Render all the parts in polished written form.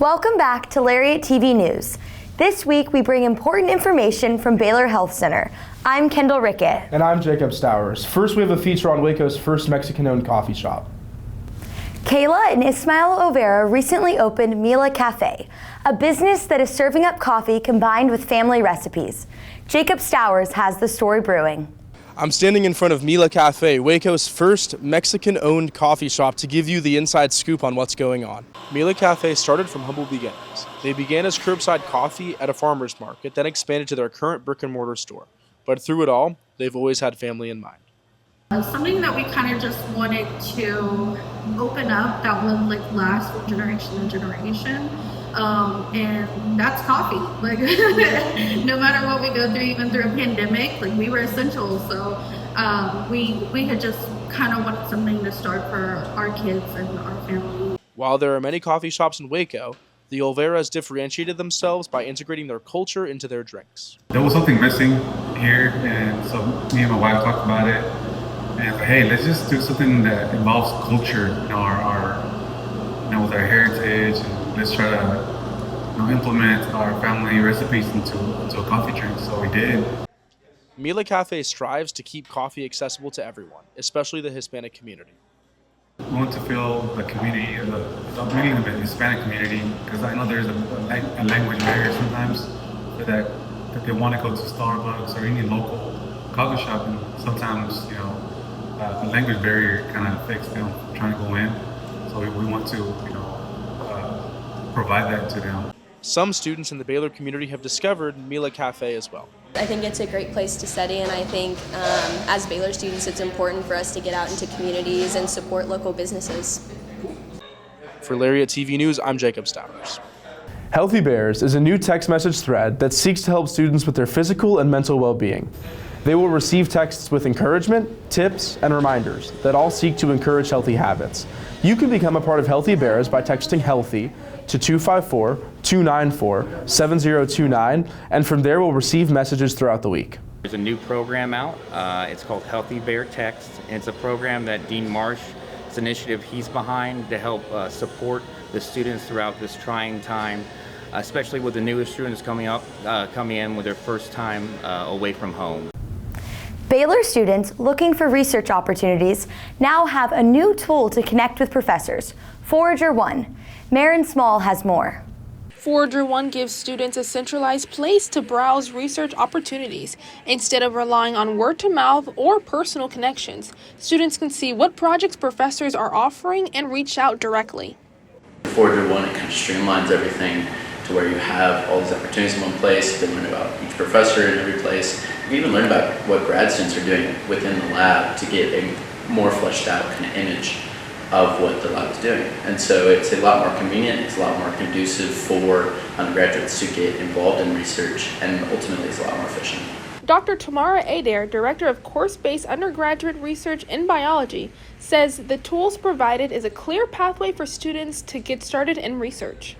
Welcome back to Lariat TV News. This week we bring important information from Baylor Health Center. I'm Kendall Rickett. And I'm Jacob Stowers. First, we have a feature on Waco's first Mexican-owned coffee shop. Kayla and Ismael Overa recently opened Mila Cafe, a business that is serving up coffee combined with family recipes. Jacob Stowers has the story brewing. I'm standing in front of Mila Cafe, Waco's first Mexican-owned coffee shop, to give you the inside scoop on what's going on. Mila Cafe started from humble beginnings. They began as curbside coffee at a farmer's market, then expanded to their current brick-and-mortar store. But through it all, they've always had family in mind. Something that we kind of just wanted to open up that would last from generation to generation. And that's coffee. No matter what we go through, even through a pandemic, we were essential. So we had just kind of wanted something to start for our kids and our family. While there are many coffee shops in Waco, the Olveras differentiated themselves by integrating their culture into their drinks. There was something missing here, and so me and my wife talked about it. And hey, let's just do something that involves culture, our with our heritage, and let's try to implement our family recipes into a coffee drink. So we did. Mila Cafe strives to keep coffee accessible to everyone, especially the Hispanic community. We want to feel the community, mainly the Hispanic community, because I know there's a language barrier sometimes that they want to go to Starbucks or any local coffee shop, and sometimes the language barrier kind of affects them trying to go in. So we want to provide that to them. Some students in the Baylor community have discovered Mila Cafe as well. I think it's a great place to study, and I think as Baylor students it's important for us to get out into communities and support local businesses. For Lariat TV News, I'm Jacob Stowers. Healthy Bears is a new text message thread that seeks to help students with their physical and mental well-being. They will receive texts with encouragement, tips, and reminders that all seek to encourage healthy habits. You can become a part of Healthy Bears by texting HEALTHY to 254-294-7029, and from there we'll receive messages throughout the week. There's a new program out. It's called Healthy Bear Text, and it's a program that Dean Marsh, it's an initiative he's behind to help support the students throughout this trying time, especially with the newest students coming in with their first time away from home. Baylor students looking for research opportunities now have a new tool to connect with professors, Forager One. Marin Small has more. Forager One gives students a centralized place to browse research opportunities. Instead of relying on word of mouth or personal connections, students can see what projects professors are offering and reach out directly. Forager One, it kind of streamlines everything to where you have all these opportunities in one place. You can learn about each professor in every place. You can even learn about what grad students are doing within the lab to get a more fleshed out kind of image of what the lab is doing. And so it's a lot more convenient, it's a lot more conducive for undergraduates to get involved in research, and ultimately it's a lot more efficient. Dr. Tamara Adair, Director of Course-Based Undergraduate Research in Biology, says the tools provided is a clear pathway for students to get started in research.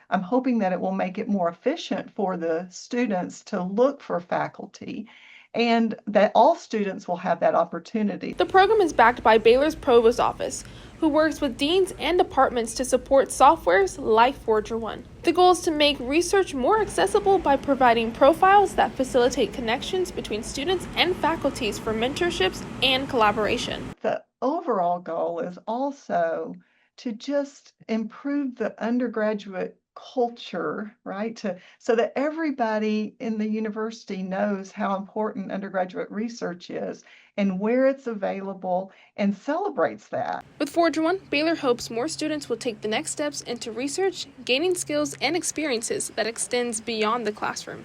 I'm hoping that it will make it more efficient for the students to look for faculty, and that all students will have that opportunity. The program is backed by Baylor's Provost Office, who works with deans and departments to support softwares like Forager One. The goal is to make research more accessible by providing profiles that facilitate connections between students and faculties for mentorships and collaboration. The overall goal is also to just improve the undergraduate culture, right? So that everybody in the university knows how important undergraduate research is and where it's available and celebrates that. With Forager One, Baylor hopes more students will take the next steps into research, gaining skills and experiences that extends beyond the classroom.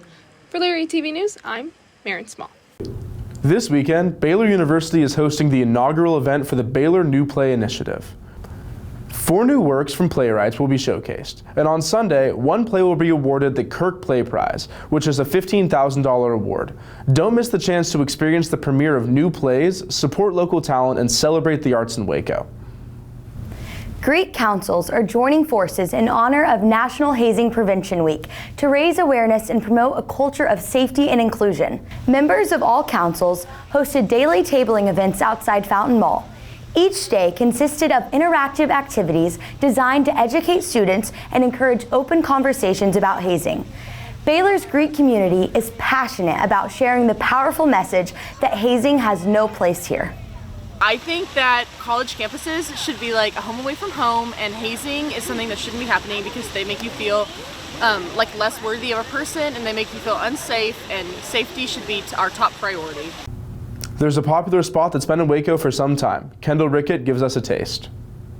For Lariat TV News, I'm Marin Small. This weekend, Baylor University is hosting the inaugural event for the Baylor New Play Initiative. 4 new works from playwrights will be showcased, and on Sunday, one play will be awarded the Kirk Play Prize, which is a $15,000 award. Don't miss the chance to experience the premiere of new plays, support local talent, and celebrate the arts in Waco. Greek councils are joining forces in honor of National Hazing Prevention Week to raise awareness and promote a culture of safety and inclusion. Members of all councils hosted daily tabling events outside Fountain Mall. Each day consisted of interactive activities designed to educate students and encourage open conversations about hazing. Baylor's Greek community is passionate about sharing the powerful message that hazing has no place here. I think that college campuses should be like a home away from home, and hazing is something that shouldn't be happening because they make you feel like less worthy of a person, and they make you feel unsafe, and safety should be our top priority. There's a popular spot that's been in Waco for some time. Kendall Rickett gives us a taste.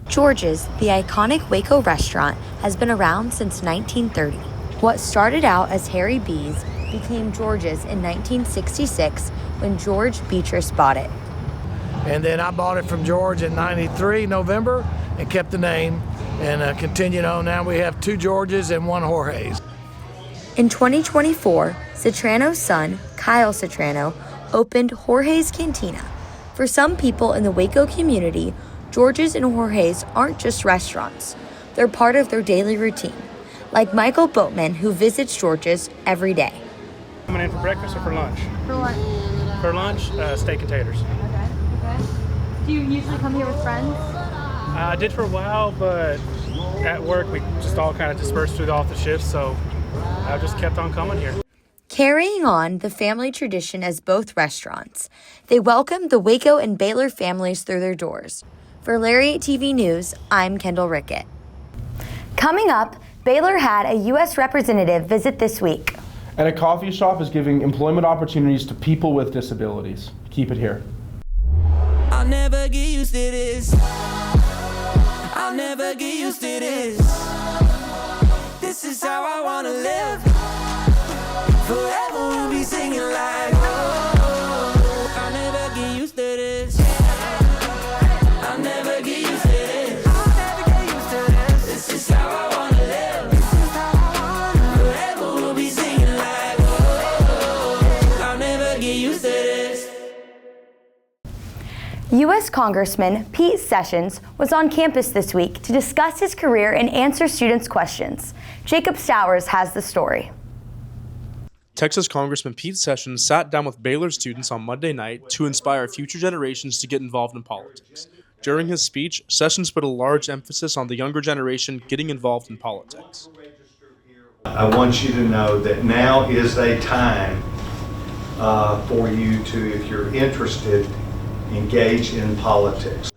George's, the iconic Waco restaurant, has been around since 1930. What started out as Harry B's became George's in 1966 when George Beatrice bought it. And then I bought it from George in '93, November, and kept the name and continued on. Now we have 2 Georges and 1 Jorge's. In 2024, Citrano's son, Kyle Citrano, opened Jorge's Cantina. For some people in the Waco community, George's and Jorge's aren't just restaurants. They're part of their daily routine, like Michael Boatman, who visits George's every day. Coming in for breakfast or for lunch? For lunch. For lunch, steak and taters. Okay. Do you usually come here with friends? I did for a while, but at work we just all kind of dispersed through all the shifts, so I just kept on coming here. Carrying on the family tradition as both restaurants, they welcomed the Waco and Baylor families through their doors. For Lariat TV News, I'm Kendall Rickett. Coming up, Baylor had a U.S. representative visit this week. And a coffee shop is giving employment opportunities to people with disabilities. Keep it here. I'll never get used to this. I'll never get used to this. This is how I wanna live. Forever we'll be singing like, oh, I'll never get used to this. I'll never get used to this. I'll never get used to this. This is how I wanna live. This is how I wanna live. Forever we'll be singing like, oh, I'll never get used to this. U.S. Congressman Pete Sessions was on campus this week to discuss his career and answer students' questions. Jacob Stowers has the story. Texas Congressman Pete Sessions sat down with Baylor students on Monday night to inspire future generations to get involved in politics. During his speech, Sessions put a large emphasis on the younger generation getting involved in politics. I want you to know that now is a time for you to, if you're interested, engage in politics.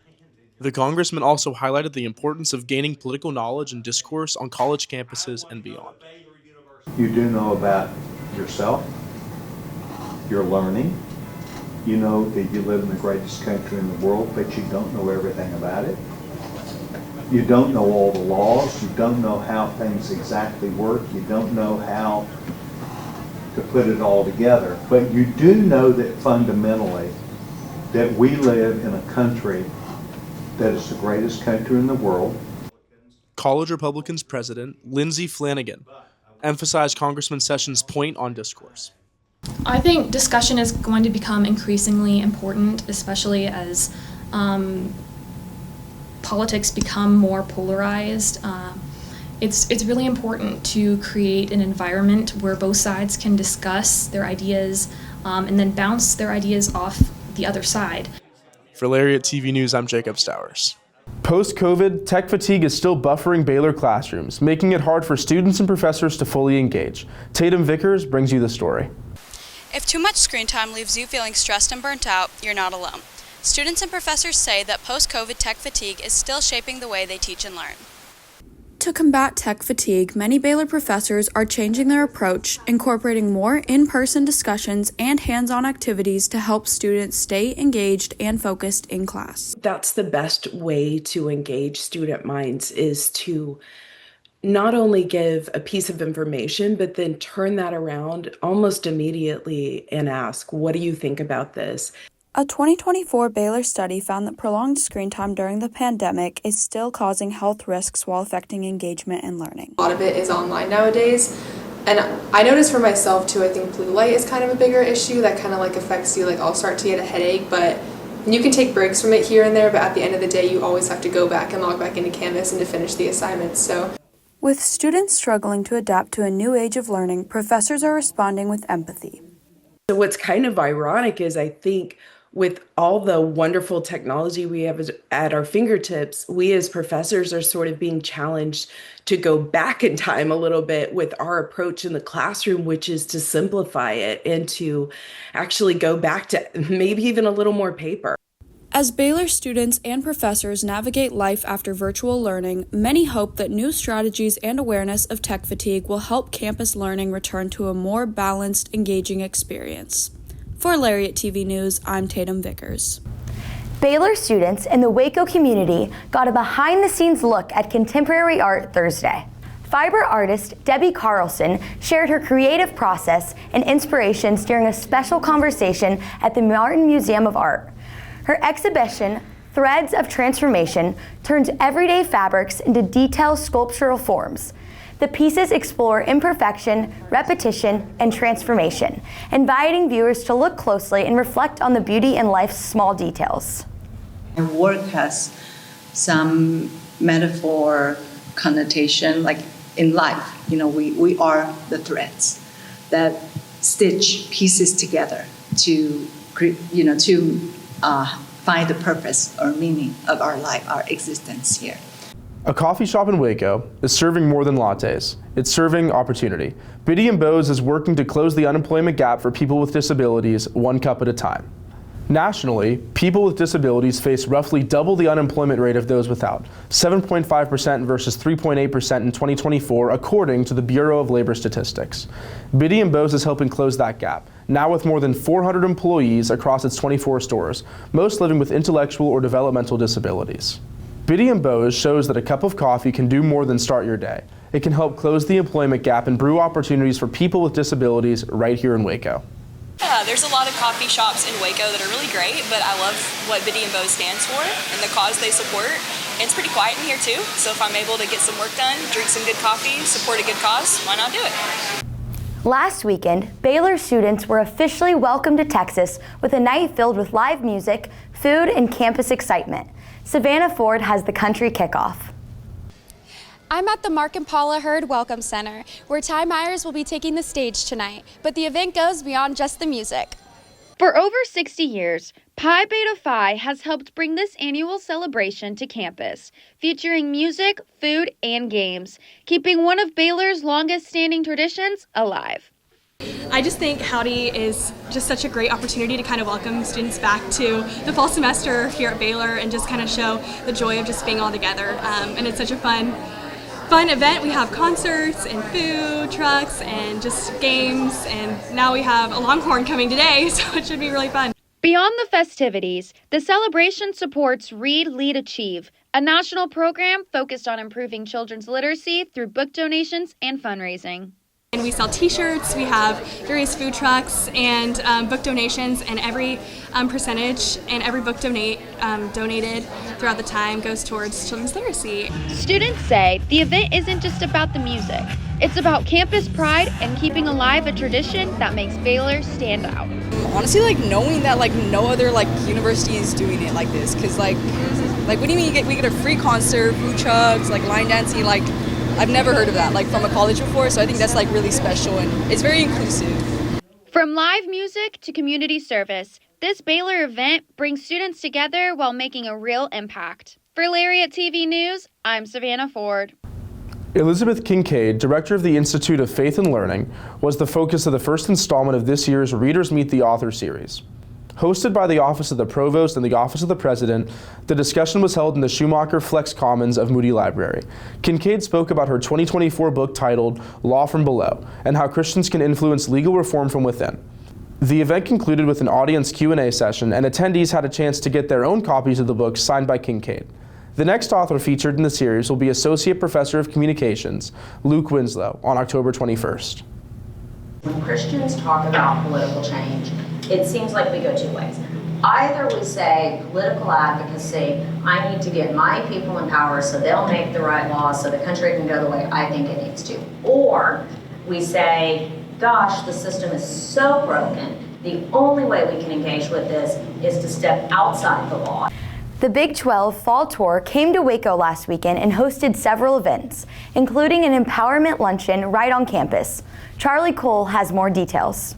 The congressman also highlighted the importance of gaining political knowledge and discourse on college campuses and beyond. You do know about yourself, you're learning, you know that you live in the greatest country in the world, but you don't know everything about it. You don't know all the laws, you don't know how things exactly work, you don't know how to put it all together, but you do know that fundamentally that we live in a country that is the greatest country in the world. College Republicans President Lindsey Flanagan emphasized Congressman Sessions' point on discourse. I think discussion is going to become increasingly important, especially as politics become more polarized. It's really important to create an environment where both sides can discuss their ideas and then bounce their ideas off the other side. For Lariat TV News, I'm Jacob Stowers. Post-COVID, tech fatigue is still buffering Baylor classrooms, making it hard for students and professors to fully engage. Tatum Vickers brings you the story. If too much screen time leaves you feeling stressed and burnt out, you're not alone. Students and professors say that post-COVID tech fatigue is still shaping the way they teach and learn. To combat tech fatigue, many Baylor professors are changing their approach, incorporating more in-person discussions and hands-on activities to help students stay engaged and focused in class. That's the best way to engage student minds, is to not only give a piece of information, but then turn that around almost immediately and ask, what do you think about this? A 2024 Baylor study found that prolonged screen time during the pandemic is still causing health risks while affecting engagement and learning. A lot of it is online nowadays, and I notice for myself too, I think blue light is kind of a bigger issue that kind of like affects you. Like I'll start to get a headache, but you can take breaks from it here and there, but at the end of the day you always have to go back and log back into Canvas and to finish the assignments. So with students struggling to adapt to a new age of learning, professors are responding with empathy. So what's kind of ironic is I think with all the wonderful technology we have at our fingertips, we as professors are sort of being challenged to go back in time a little bit with our approach in the classroom, which is to simplify it and to actually go back to maybe even a little more paper. As Baylor students and professors navigate life after virtual learning, many hope that new strategies and awareness of tech fatigue will help campus learning return to a more balanced, engaging experience. For Lariat TV News, I'm Tatum Vickers. Baylor students in the Waco community got a behind-the-scenes look at contemporary art Thursday. Fiber artist Debbie Carlson shared her creative process and inspirations during a special conversation at the Martin Museum of Art. Her exhibition, Threads of Transformation, turns everyday fabrics into detailed sculptural forms. The pieces explore imperfection, repetition, and transformation, inviting viewers to look closely and reflect on the beauty in life's small details. Our work has some metaphor connotation, like in life, we are the threads that stitch pieces together to find the purpose or meaning of our life, our existence here. A coffee shop in Waco is serving more than lattes. It's serving opportunity. Biddy and Bose is working to close the unemployment gap for people with disabilities one cup at a time. Nationally, people with disabilities face roughly double the unemployment rate of those without, 7.5% versus 3.8% in 2024, according to the Bureau of Labor Statistics. Biddy and Bose is helping close that gap, now with more than 400 employees across its 24 stores, most living with intellectual or developmental disabilities. Biddy and Bose shows that a cup of coffee can do more than start your day. It can help close the employment gap and brew opportunities for people with disabilities right here in Waco. Yeah, there's a lot of coffee shops in Waco that are really great, but I love what Biddy and Bose stands for and the cause they support. And it's pretty quiet in here too, so if I'm able to get some work done, drink some good coffee, support a good cause, why not do it? Last weekend, Baylor students were officially welcomed to Texas with a night filled with live music, food, and campus excitement. Savannah Ford has the country kickoff. I'm at the Mark and Paula Hurd Welcome Center, where Ty Myers will be taking the stage tonight, but the event goes beyond just the music. For over 60 years, Pi Beta Phi has helped bring this annual celebration to campus, featuring music, food, and games, keeping one of Baylor's longest-standing traditions alive. I just think Howdy is just such a great opportunity to kind of welcome students back to the fall semester here at Baylor and just kind of show the joy of just being all together. And it's such a fun event. We have concerts and food trucks and just games, and now we have a Longhorn coming today, so it should be really fun. Beyond the festivities, the celebration supports Read, Lead, Achieve, a national program focused on improving children's literacy through book donations and fundraising. And we sell t-shirts, we have various food trucks and book donations, and every percentage and every book donated throughout the time goes towards children's literacy. Students say the event isn't just about the music. It's about campus pride and keeping alive a tradition that makes Baylor stand out. Honestly, knowing that no other university is doing it like this, because what do you mean we get a free concert, food trucks, line dancing, I've never heard of that from a college before, so I think that's really special and it's very inclusive. From live music to community service, this Baylor event brings students together while making a real impact. For Lariat TV News, I'm Savannah Ford. Elizabeth Kincaid, director of the Institute of Faith and Learning, was the focus of the first installment of this year's Readers Meet the Author series. Hosted by the Office of the Provost and the Office of the President, the discussion was held in the Schumacher Flex Commons of Moody Library. Kincaid spoke about her 2024 book titled Law from Below and how Christians can influence legal reform from within. The event concluded with an audience Q&A session, and attendees had a chance to get their own copies of the book signed by Kincaid. The next author featured in the series will be Associate Professor of Communications, Luke Winslow, on October 21st. When Christians talk about political change, it seems like we go two ways. Either we say political advocacy, I need to get my people in power so they'll make the right laws so the country can go the way I think it needs to. Or we say, gosh, the system is so broken, the only way we can engage with this is to step outside the law. The Big 12 Fall Tour came to Waco last weekend and hosted several events, including an empowerment luncheon right on campus. Charlie Cole has more details.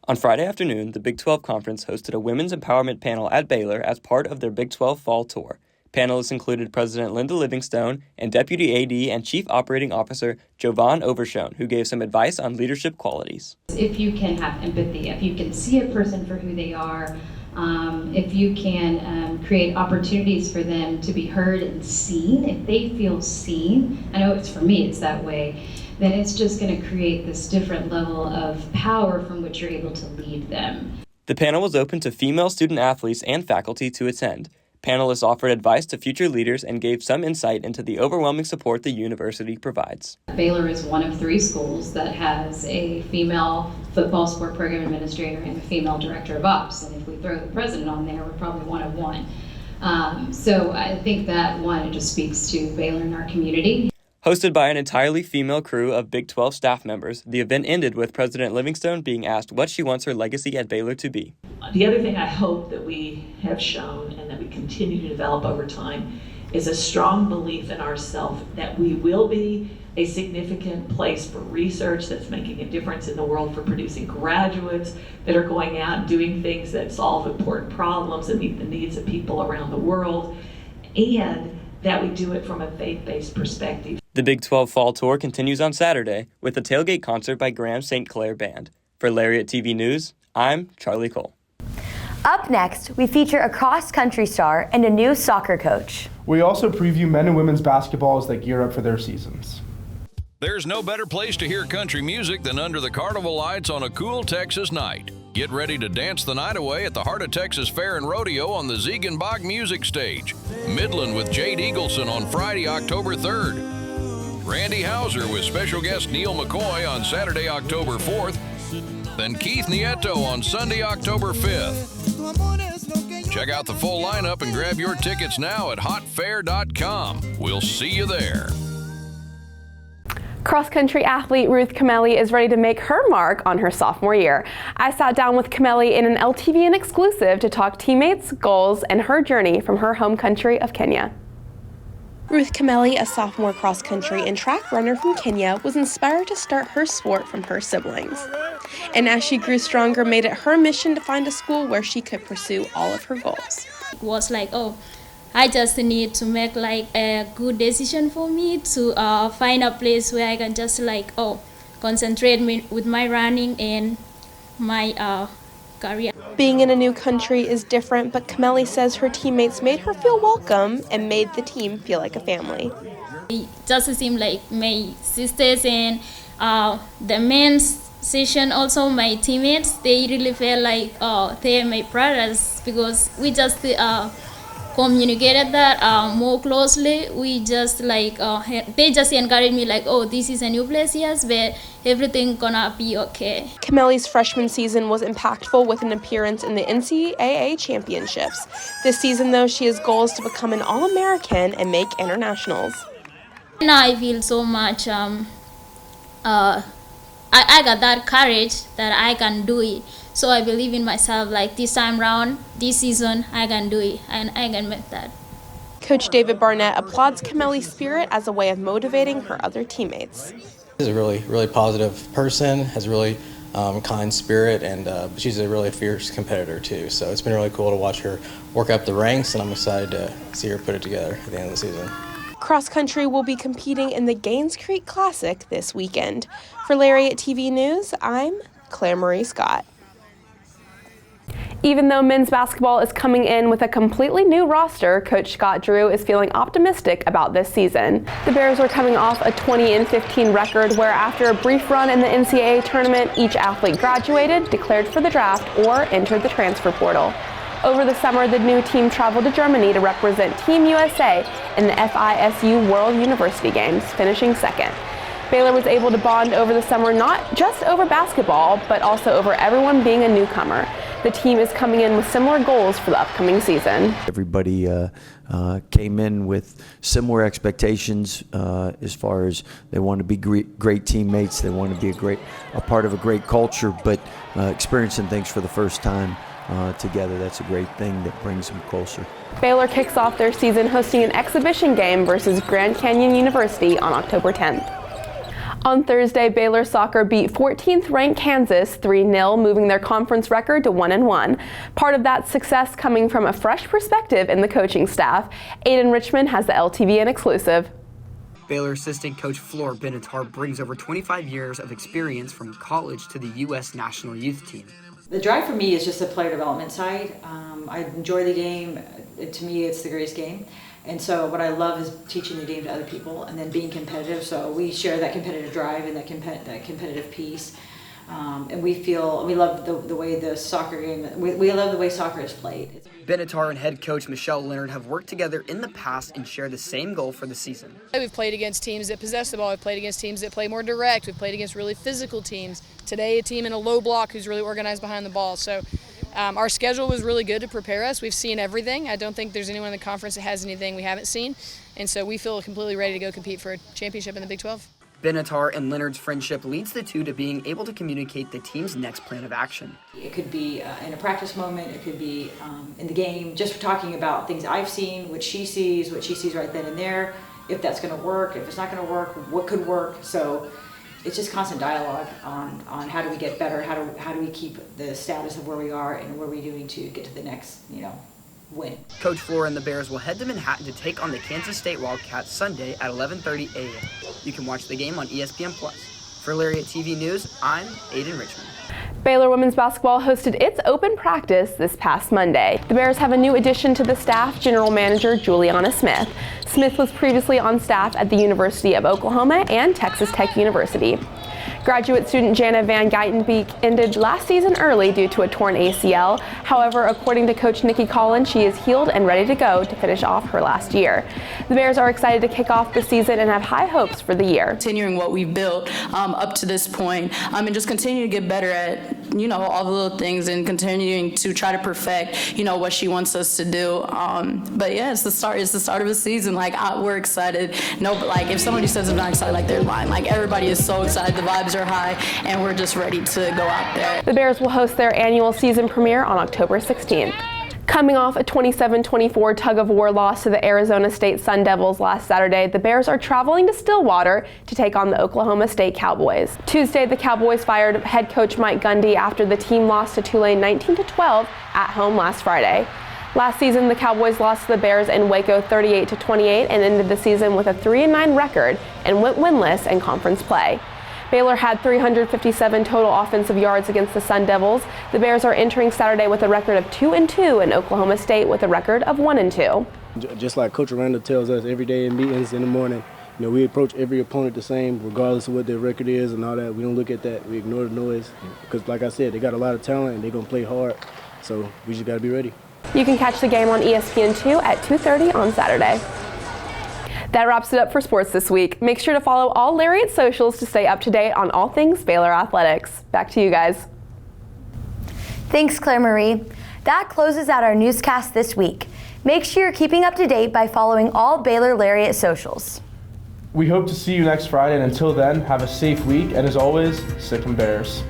On Friday afternoon, the Big 12 Conference hosted a women's empowerment panel at Baylor as part of their Big 12 Fall Tour. Panelists included President Linda Livingstone and Deputy AD and Chief Operating Officer Jovan Overshone, who gave some advice on leadership qualities. If you can have empathy, if you can see a person for who they are, if you can create opportunities for them to be heard and seen, if they feel seen, I know it's for me, it's that way, then it's just going to create this different level of power from which you're able to lead them. The panel was open to female student athletes and faculty to attend. Panelists offered advice to future leaders and gave some insight into the overwhelming support the university provides. Baylor is one of 3 schools that has a female football sport program administrator and a female director of ops. And if we throw the president on there, we're probably one of 1. So I think that it just speaks to Baylor and our community. Hosted by an entirely female crew of Big 12 staff members, the event ended with President Livingstone being asked what she wants her legacy at Baylor to be. The other thing I hope that we have shown and that we continue to develop over time is a strong belief in ourselves that we will be a significant place for research that's making a difference in the world, for producing graduates that are going out and doing things that solve important problems and meet the needs of people around the world, and that we do it from a faith-based perspective. The Big 12 Fall Tour continues on Saturday with a tailgate concert by Graham St. Clair Band. For Lariat TV News, I'm Charlie Cole. Up next, we feature a cross-country star and a new soccer coach. We also preview men and women's basketball as they gear up for their seasons. There's no better place to hear country music than under the carnival lights on a cool Texas night. Get ready to dance the night away at the Heart of Texas Fair and Rodeo on the Ziegenbach Music Stage. Midland with Jade Eagleson on Friday, October 3rd. Randy Hauser with special guest Neil McCoy on Saturday, October 4th. Then Keith Nieto on Sunday, October 5th. Check out the full lineup and grab your tickets now at hotfair.com. We'll see you there. Cross-country athlete Ruth Camelli is ready to make her mark on her sophomore year. I sat down with Camelli in an LTVN exclusive to talk teammates, goals, and her journey from her home country of Kenya. Ruth Camelli, a sophomore cross-country and track runner from Kenya, was inspired to start her sport from her siblings. And as she grew stronger, made it her mission to find a school where she could pursue all of her goals. It was like, I just need to make a good decision for me to find a place where I can just concentrate with my running and my career. Being in a new country is different, but Camelli says her teammates made her feel welcome and made the team feel like a family. It just seemed like my sisters and the men's session, also my teammates, they really felt like they are my brothers because we just communicated that more closely. We just they just encouraged me this is a new place, yes, but everything gonna be okay. Camelli's freshman season was impactful with an appearance in the NCAA championships. This season, though, she has goals to become an All-American and make internationals. Now I feel so much, I got that courage that I can do it. So I believe in myself, this time round, this season, I can do it, and I can make that. Coach David Barnett applauds Camelli's spirit as a way of motivating her other teammates. She's a really positive person, has a really kind spirit, and she's a really fierce competitor too. So it's been really cool to watch her work up the ranks, and I'm excited to see her put it together at the end of the season. Cross country will be competing in the Gaines Creek Classic this weekend. For Lariat TV News, I'm Claire Marie Scott. Even though men's basketball is coming in with a completely new roster, Coach Scott Drew is feeling optimistic about this season. The Bears are coming off a 20-15 record where after a brief run in the NCAA tournament, each athlete graduated, declared for the draft, or entered the transfer portal. Over the summer, the new team traveled to Germany to represent Team USA in the FISU World University Games, finishing second. Baylor was able to bond over the summer not just over basketball, but also over everyone being a newcomer. The team is coming in with similar goals for the upcoming season. Everybody came in with similar expectations as far as they want to be great teammates, they want to be a part of a great culture, but experiencing things for the first time together, that's a great thing that brings them closer. Baylor kicks off their season hosting an exhibition game versus Grand Canyon University on October 10th. On Thursday, Baylor soccer beat 14th-ranked Kansas 3-0, moving their conference record to 1-1. Part of that success coming from a fresh perspective in the coaching staff. Aiden Richmond has the LTVN exclusive. Baylor assistant coach Flor Benatar brings over 25 years of experience from college to the U.S. national youth team. The drive for me is just the player development side. I enjoy the game. To me, it's the greatest game. And so what I love is teaching the game to other people and then being competitive. So we share that competitive drive and that competitive piece. And we love the way the soccer game, we love the way soccer is played. Benatar and head coach Michelle Leonard have worked together in the past and share the same goal for the season. We've played against teams that possess the ball. We've played against teams that play more direct. We've played against really physical teams. Today, a team in a low block who's really organized behind the ball. So our schedule was really good to prepare us. We've seen everything. I don't think there's anyone in the conference that has anything we haven't seen. And so we feel completely ready to go compete for a championship in the Big 12. Benatar and Leonard's friendship leads the two to being able to communicate the team's next plan of action. It could be in a practice moment, it could be in the game, just talking about things I've seen, what she sees right then and there, if that's going to work, if it's not going to work, what could work. So it's just constant dialogue on how do we get better, how do we keep the status of where we are and what are we doing to get to the next, win. Coach Flor and the Bears will head to Manhattan to take on the Kansas State Wildcats Sunday at 11:30 a.m. You can watch the game on ESPN+. For Lariat TV News, I'm Aiden Richmond. Baylor women's basketball hosted its open practice this past Monday. The Bears have a new addition to the staff, General Manager Juliana Smith. Smith was previously on staff at the University of Oklahoma and Texas Tech University. Graduate student Jana Van Geitenbeek ended last season early due to a torn ACL. However, according to Coach Nikki Collins, she is healed and ready to go to finish off her last year. The Bears are excited to kick off the season and have high hopes for the year. Continuing what we've built up to this point, and just continue to get better at, all the little things and continuing to try to perfect, what she wants us to do. But yeah, it's the start of the season. We're excited. No, but if somebody says I'm not excited, they're lying. Everybody is so excited. The vibes are high, and we're just ready to go out there. The Bears will host their annual season premiere on October 16th. Coming off a 27-24 tug-of-war loss to the Arizona State Sun Devils last Saturday, the Bears are traveling to Stillwater to take on the Oklahoma State Cowboys. Tuesday, the Cowboys fired head coach Mike Gundy after the team lost to Tulane 19-12 at home last Friday. Last season, the Cowboys lost to the Bears in Waco 38-28 and ended the season with a 3-9 record and went winless in conference play. Baylor had 357 total offensive yards against the Sun Devils. The Bears are entering Saturday with a record of 2-2 and Oklahoma State with a record of 1-2. Just like Coach Aranda tells us every day in meetings in the morning, we approach every opponent the same, regardless of what their record is and all that. We don't look at that. We ignore the noise because, like I said, they got a lot of talent and they're going to play hard. So we just got to be ready. You can catch the game on ESPN2 at 2:30 on Saturday. That wraps it up for sports this week. Make sure to follow all Lariat socials to stay up to date on all things Baylor athletics. Back to you guys. Thanks, Claire Marie. That closes out our newscast this week. Make sure you're keeping up to date by following all Baylor Lariat socials. We hope to see you next Friday, and until then, have a safe week, and as always, Sick 'em Bears.